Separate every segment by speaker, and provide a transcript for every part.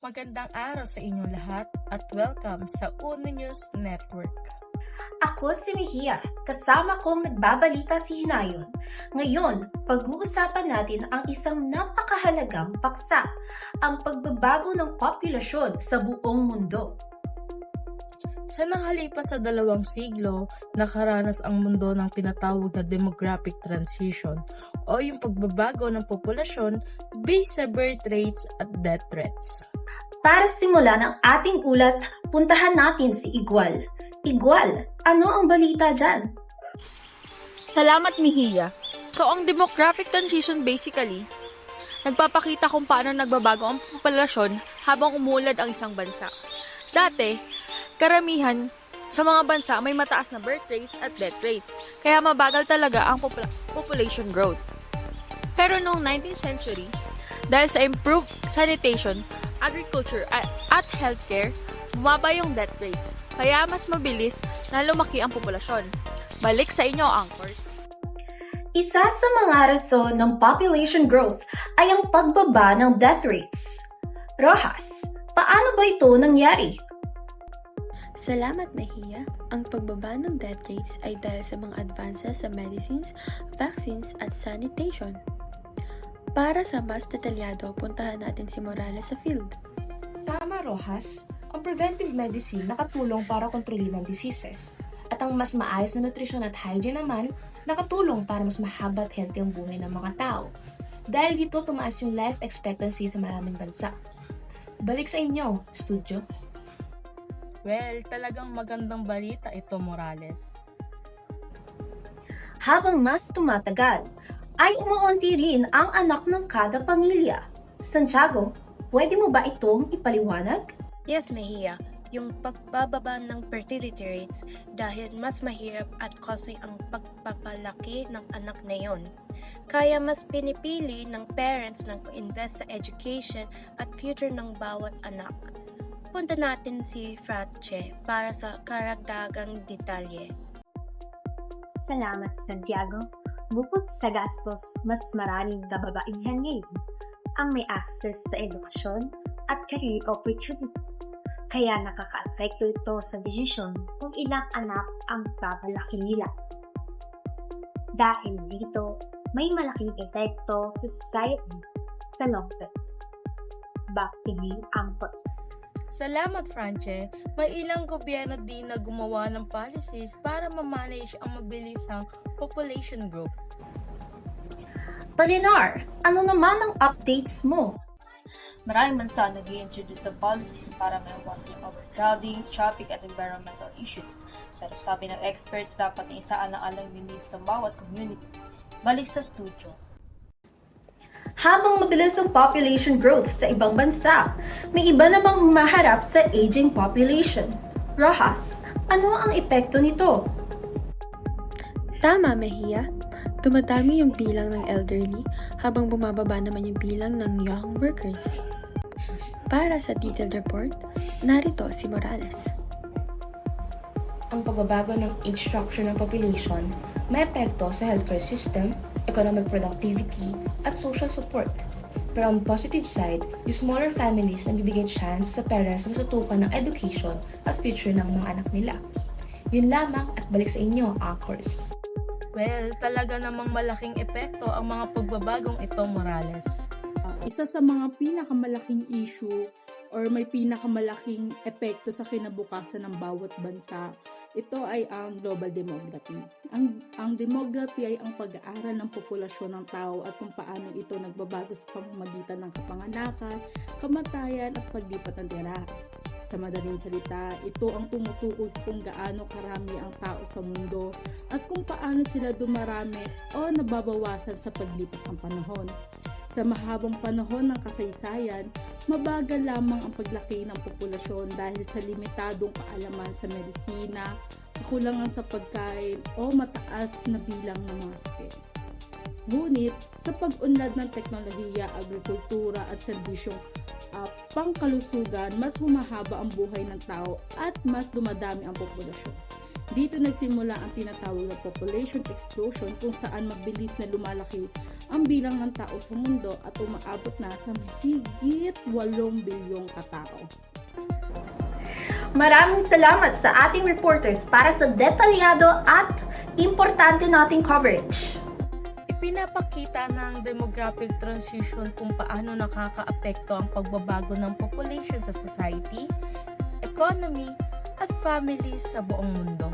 Speaker 1: Magandang araw sa inyong lahat at welcome sa Uno News Network.
Speaker 2: Ako si Mejia, kasama kong nagbabalita si Hinayon. Ngayon, pag-uusapan natin ang isang napakahalagang paksa, ang pagbabago ng populasyon sa buong mundo.
Speaker 1: Sa nakalipas sa 2 siglo, nakaranas ang mundo ng tinatawag na demographic transition o yung pagbabago ng populasyon based sa birth rates at death rates.
Speaker 2: Para simulan ang ating ulat, puntahan natin si Igual. Igual, ano ang balita dyan?
Speaker 3: Salamat, Mejia. So, ang demographic transition basically, nagpapakita kung paano nagbabago ang populasyon habang umuulad ang isang bansa. Dati, karamihan sa mga bansa may mataas na birth rates at death rates, kaya mabagal talaga ang population growth. Pero noong 19th century, dahil sa improved sanitation, agriculture at healthcare, bumaba yung death rates, kaya mas mabilis na lumaki ang populasyon. Balik sa inyo, anchors.
Speaker 2: Isa sa mga rason ng population growth ay ang pagbaba ng death rates. Rojas, paano ba ito nangyari?
Speaker 4: Salamat, Mejia. Ang pagbaba ng death rates ay dahil sa mga advances sa medicines, vaccines at sanitation. Para sa mas detalyado, puntahan natin si Morales sa field.
Speaker 5: Tama, Rojas. Ang preventive medicine nakatulong para kontrolin ang diseases. At ang mas maayos na nutrisyon at hygiene naman, nakatulong para mas mahaba at healthy ang buhay ng mga tao. Dahil dito, tumaas yung life expectancy sa maraming bansa. Balik sa inyo, studio.
Speaker 1: Well, talagang magandang balita ito, Morales.
Speaker 2: Habang mas tumatagal, ay umuunti rin ang anak ng kada pamilya. Santiago, pwede mo ba itong ipaliwanag?
Speaker 6: Yes, Mejia. Yung pagbababa ng fertility rates dahil mas mahirap at costly ang pagpapalaki ng anak na yon. Kaya mas pinipili ng parents ng invest sa education at future ng bawat anak. Punta natin si Frache para sa karagdagang detalye.
Speaker 7: Salamat, Santiago. Bukod sa gastos, mas maraming kababaihan ngayon ang may access sa edukasyon at career opportunity. Kaya nakaka-apekto ito sa desisyon kung ilang anak ang papalaki nila. Dahil dito, may malaking epekto sa society sa long term. Back to you, Angkors.
Speaker 1: Salamat, Franche. May ilang gobyerno din na gumawa ng policies para ma-manage ang mabilisang population growth.
Speaker 2: Palinar, ano naman ang updates mo?
Speaker 8: Maraming bansa nag-i-introduce ng policies para maiwasan yung overcrowding, traffic at environmental issues. Pero sabi ng experts, dapat na isaalang-alang yung needs ng bawat community. Balik sa studio.
Speaker 2: Habang mabilis ang population growth sa ibang bansa, may iba namang humaharap sa aging population. Rojas, ano ang epekto nito?
Speaker 4: Tama, Mejia. Dumadami yung bilang ng elderly habang bumababa naman yung bilang ng young workers. Para sa detailed report, narito si Morales.
Speaker 5: Ang pagbabago ng age structure ng population may epekto sa healthcare system, economic productivity, at social support. Pero on the positive side, yung smaller families na bibigyan chance sa parents na matutukan ng education at future ng mga anak nila. Yun lamang at balik sa inyo, anchors.
Speaker 1: Well, talaga namang malaking epekto ang mga pagbabagong ito, Morales. Isa sa mga pinakamalaking issue or may pinakamalaking epekto sa kinabukasan ng bawat bansa, ito ay ang global demography. Ang demography ay ang pag-aaral ng populasyon ng tao at kung paano ito nagbabago sa pamamagitan ng kapanganakan, kamatayan at paglipat ng tirahan. Sa madaling salita, ito ang tumutukoy kung gaano karami ang tao sa mundo at kung paano sila dumarami o nababawasan sa paglipas ng panahon. Sa mahabang panahon ng kasaysayan, mabagal lamang ang paglaki ng populasyon dahil sa limitadong kaalaman sa medisina, kakulangan sa pagkain o mataas na bilang ng mga sakit. Ngunit, sa pag-unlad ng teknolohiya, agrikultura at serbisyong pangkalusugan, mas humahaba ang buhay ng tao at mas dumadami ang populasyon. Dito nagsimula ang tinatawag na population explosion kung saan mabilis na lumalaki ang bilang ng tao sa mundo at umaabot na sa mahigit 8 bilyong katao.
Speaker 2: Maraming salamat sa ating reporters para sa detalyado at importante nating coverage.
Speaker 1: Ipinapakita ng demographic transition kung paano nakakaapekto ang pagbabago ng population sa society, economy, at families sa buong mundo.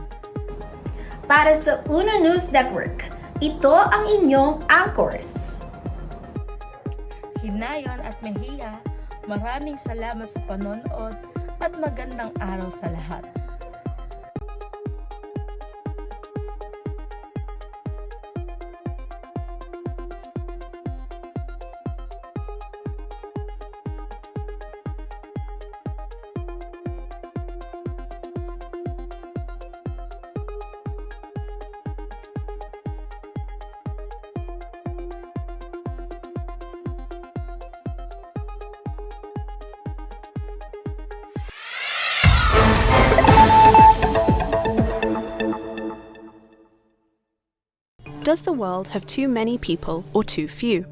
Speaker 2: Para sa Uno News Network, ito ang inyong anchors.
Speaker 1: Hinayon at Mejia, maraming salamat sa panonood at magandang araw sa lahat.
Speaker 9: Does the world have too many people or too few?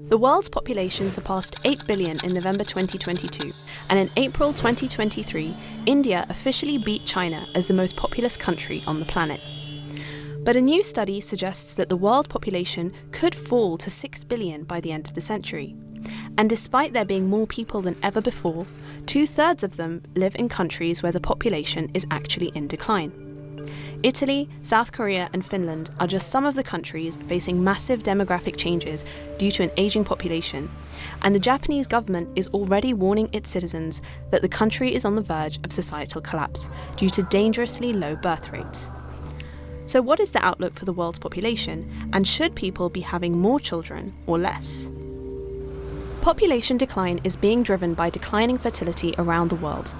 Speaker 9: The world's population surpassed 8 billion in November 2022, and in April 2023, India officially beat China as the most populous country on the planet. But a new study suggests that the world population could fall to 6 billion by the end of the century. And despite there being more people than ever before, 2/3 of them live in countries where the population is actually in decline. Italy, South Korea and Finland are just some of the countries facing massive demographic changes due to an ageing population, and the Japanese government is already warning its citizens that the country is on the verge of societal collapse due to dangerously low birth rates. So what is the outlook for the world's population, and should people be having more children or less? Population decline is being driven by declining fertility around the world.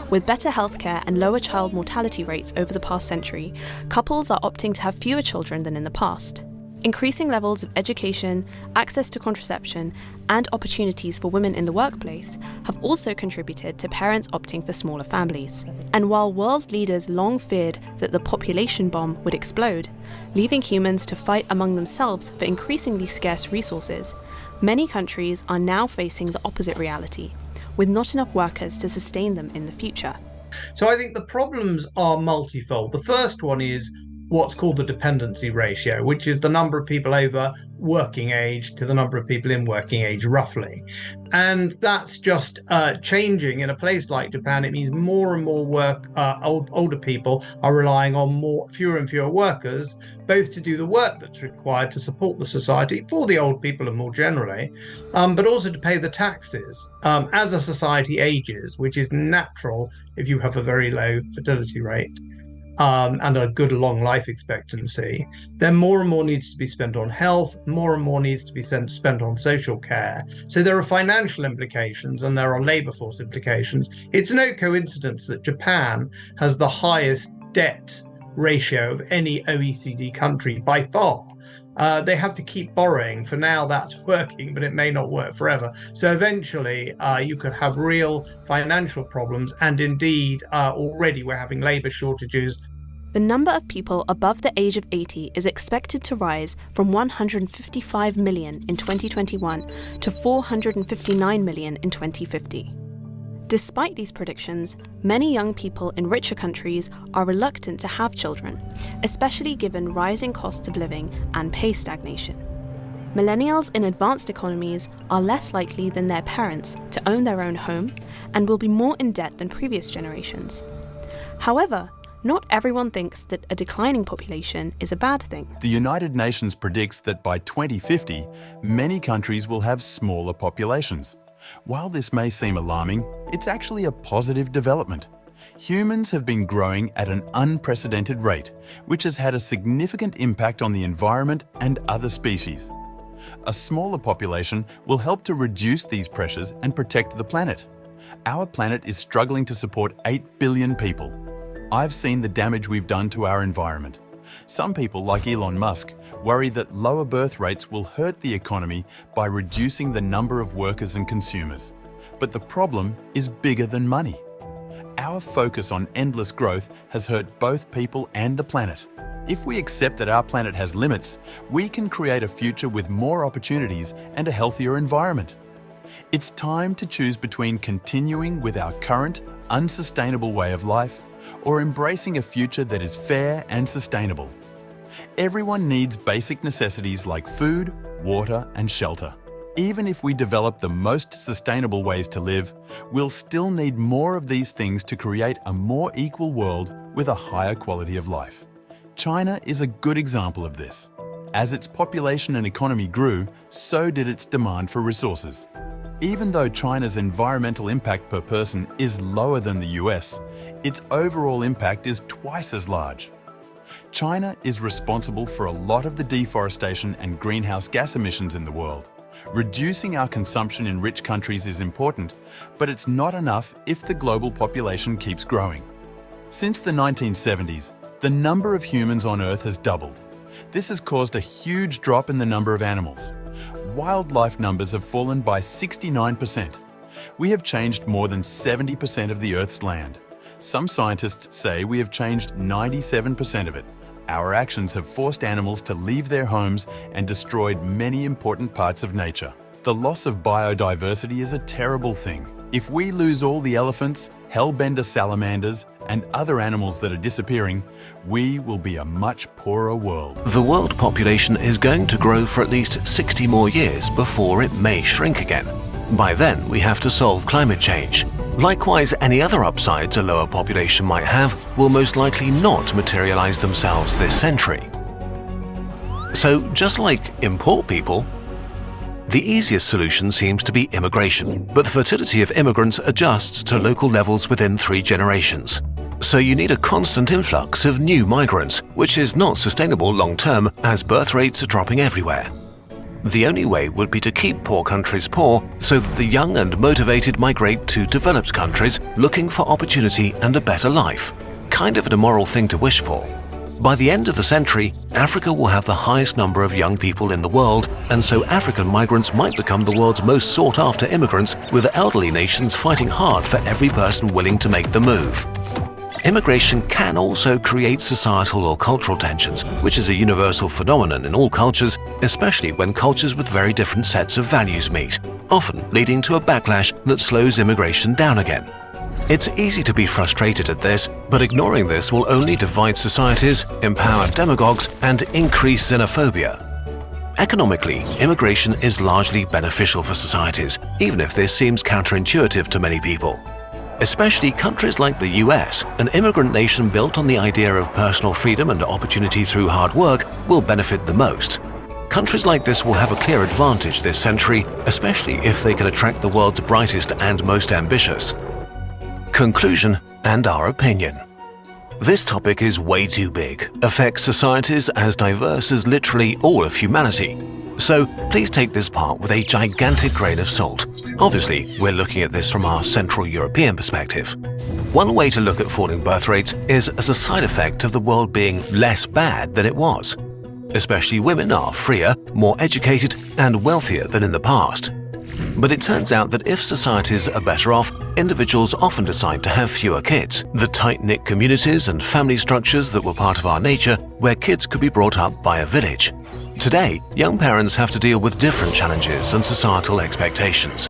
Speaker 9: With better healthcare and lower child mortality rates over the past century, couples are opting to have fewer children than in the past. Increasing levels of education, access to contraception, and opportunities for women in the workplace have also contributed to parents opting for smaller families. And while world leaders long feared that the population bomb would explode, leaving humans to fight among themselves for increasingly scarce resources, many countries are now facing the opposite reality, with not enough workers to sustain them in the future.
Speaker 10: So I think the problems are multifold. The first one is what's called the dependency ratio, which is the number of people over working age to the number of people in working age, roughly. And that's just changing. In a place like Japan, it means more and more older people are relying on fewer and fewer workers, both to do the work that's required to support the society for the old people and more generally, but also to pay the taxes. As a society ages, which is natural if you have a very low fertility rate, and a good long life expectancy, then more and more needs to be spent on health, more and more needs to be spent on social care. So there are financial implications and there are labour force implications. It's no coincidence that Japan has the highest debt ratio of any OECD country by far. They have to keep borrowing. For now, that's working, but it may not work forever. So eventually, you could have real financial problems. And indeed, already we're having labour shortages.
Speaker 9: The number of people above the age of 80 is expected to rise from 155 million in 2021 to 459 million in 2050. Despite these predictions, many young people in richer countries are reluctant to have children, especially given rising costs of living and pay stagnation. Millennials in advanced economies are less likely than their parents to own their own home and will be more in debt than previous generations. However, not everyone thinks that a declining population is a bad thing.
Speaker 11: The United Nations predicts that by 2050, many countries will have smaller populations. While this may seem alarming, it's actually a positive development. Humans have been growing at an unprecedented rate, which has had a significant impact on the environment and other species. A smaller population will help to reduce these pressures and protect the planet. Our planet is struggling to support 8 billion people. I've seen the damage we've done to our environment. Some people, like Elon Musk, worry that lower birth rates will hurt the economy by reducing the number of workers and consumers. But the problem is bigger than money. our focus on endless growth has hurt both people and the planet. If we accept that our planet has limits, we can create a future with more opportunities and a healthier environment. It's time to choose between continuing with our current, unsustainable way of life or embracing a future that is fair and sustainable. Everyone needs basic necessities like food, water, and shelter. Even if we develop the most sustainable ways to live, we'll still need more of these things to create a more equal world with a higher quality of life. China is a good example of this. As its population and economy grew, so did its demand for resources. Even though China's environmental impact per person is lower than the US, its overall impact is twice as large. China is responsible for a lot of the deforestation and greenhouse gas emissions in the world. Reducing our consumption in rich countries is important, but it's not enough if the global population keeps growing. Since the 1970s, the number of humans on Earth has doubled. This has caused a huge drop in the number of animals. Wildlife numbers have fallen by 69%. We have changed more than 70% of the Earth's land. Some scientists say we have changed 97% of it. Our actions have forced animals to leave their homes and destroyed many important parts of nature. The loss of biodiversity is a terrible thing. If we lose all the elephants, hellbender salamanders, and other animals that are disappearing, we will be a much poorer world.
Speaker 12: The world population is going to grow for at least 60 more years before it may shrink again. By then, we have to solve climate change. Likewise, any other upsides a lower population might have will most likely not materialize themselves this century. So, just like import people, the easiest solution seems to be immigration, but the fertility of immigrants adjusts to local levels within 3 generations. So you need a constant influx of new migrants, which is not sustainable long-term as birth rates are dropping everywhere. The only way would be to keep poor countries poor so that the young and motivated migrate to developed countries looking for opportunity and a better life. Kind of an immoral thing to wish for. By the end of the century, Africa will have the highest number of young people in the world, and so African migrants might become the world's most sought-after immigrants, with elderly nations fighting hard for every person willing to make the move. Immigration can also create societal or cultural tensions, which is a universal phenomenon in all cultures, especially when cultures with very different sets of values meet, often leading to a backlash that slows immigration down again. It's easy to be frustrated at this, but ignoring this will only divide societies, empower demagogues, and increase xenophobia. Economically, immigration is largely beneficial for societies, even if this seems counterintuitive to many people. Especially countries like the US, an immigrant nation built on the idea of personal freedom and opportunity through hard work, will benefit the most. Countries like this will have a clear advantage this century, especially if they can attract the world's brightest and most ambitious. Conclusion and our opinion. This topic is way too big, affects societies as diverse as literally all of humanity. So please take this part with a gigantic grain of salt. Obviously, we're looking at this from our Central European perspective. One way to look at falling birth rates is as a side effect of the world being less bad than it was. Especially women are freer, more educated, and wealthier than in the past. But it turns out that if societies are better off, individuals often decide to have fewer kids. The tight-knit communities and family structures that were part of our nature, where kids could be brought up by a village. Today, young parents have to deal with different challenges and societal expectations.